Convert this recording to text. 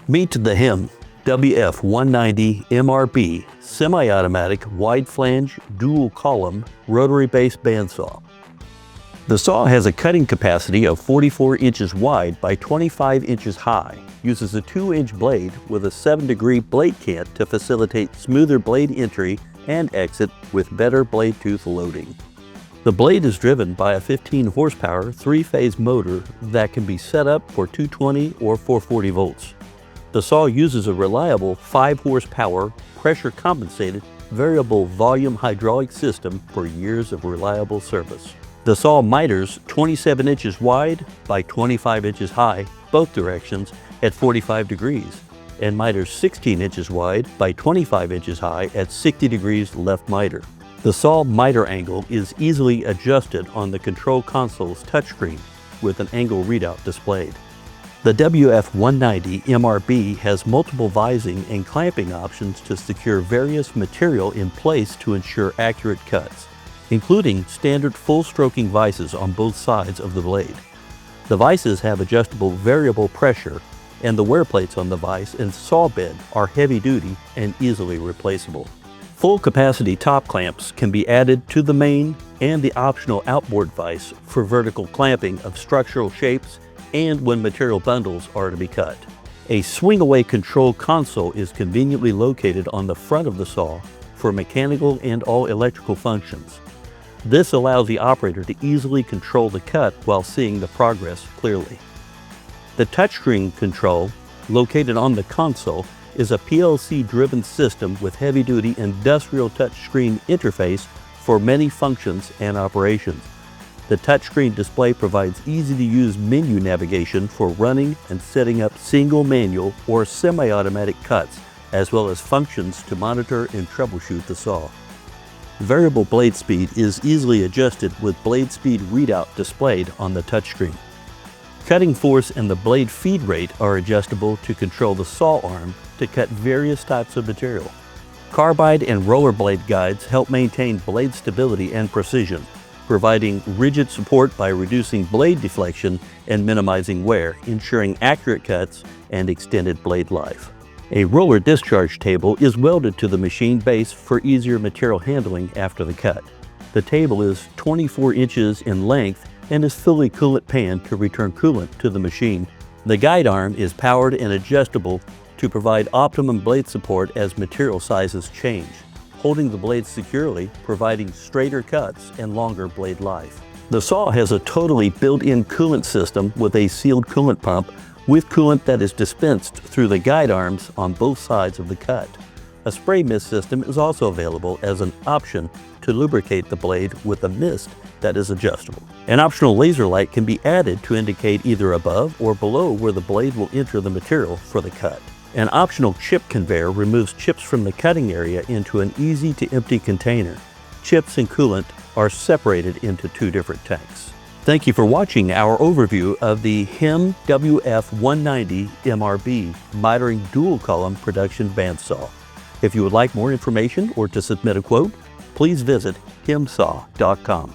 Meet the HE&M WF190MRB semi-automatic wide flange dual column rotary base bandsaw. The saw has a cutting capacity of 44 inches wide by 25 inches high, uses a 2-inch blade with a 7-degree blade cant to facilitate smoother blade entry and exit with better blade tooth loading. The blade is driven by a 15 horsepower 3-phase motor that can be set up for 220 or 440 volts. The saw uses a reliable 5 horsepower pressure compensated variable volume hydraulic system for years of reliable service. The saw miters 27 inches wide by 25 inches high, both directions at 45 degrees, and miters 16 inches wide by 25 inches high at 60 degrees left miter. The saw miter angle is easily adjusted on the control console's touchscreen with an angle readout displayed. The WF190MRB has multiple vising and clamping options to secure various material in place to ensure accurate cuts, including standard full stroking vices on both sides of the blade. The vices have adjustable variable pressure, and the wear plates on the vise and saw bed are heavy duty and easily replaceable. Full capacity top clamps can be added to the main and the optional outboard vise for vertical clamping of structural shapes and when material bundles are to be cut. A swing-away control console is conveniently located on the front of the saw for mechanical and all electrical functions. This allows the operator to easily control the cut while seeing the progress clearly. The touchscreen control, located on the console, is a PLC-driven system with heavy-duty industrial touchscreen interface for many functions and operations. The touchscreen display provides easy-to-use menu navigation for running and setting up single manual or semi-automatic cuts, as well as functions to monitor and troubleshoot the saw. Variable blade speed is easily adjusted with blade speed readout displayed on the touchscreen. Cutting force and the blade feed rate are adjustable to control the saw arm to cut various types of material. Carbide and roller blade guides help maintain blade stability and precision, providing rigid support by reducing blade deflection and minimizing wear, ensuring accurate cuts and extended blade life. A roller discharge table is welded to the machine base for easier material handling after the cut. The table is 24 inches in length and is fully coolant panned to return coolant to the machine. The guide arm is powered and adjustable to provide optimum blade support as material sizes change, holding the blade securely, providing straighter cuts and longer blade life. The saw has a totally built-in coolant system with a sealed coolant pump with coolant that is dispensed through the guide arms on both sides of the cut. A spray mist system is also available as an option to lubricate the blade with a mist that is adjustable. An optional laser light can be added to indicate either above or below where the blade will enter the material for the cut. An optional chip conveyor removes chips from the cutting area into an easy-to-empty container. Chips and coolant are separated into 2 different tanks. Thank you for watching our overview of the HE&M WF190MRB mitering dual column production bandsaw. If you would like more information or to submit a quote, please visit hemsaw.com.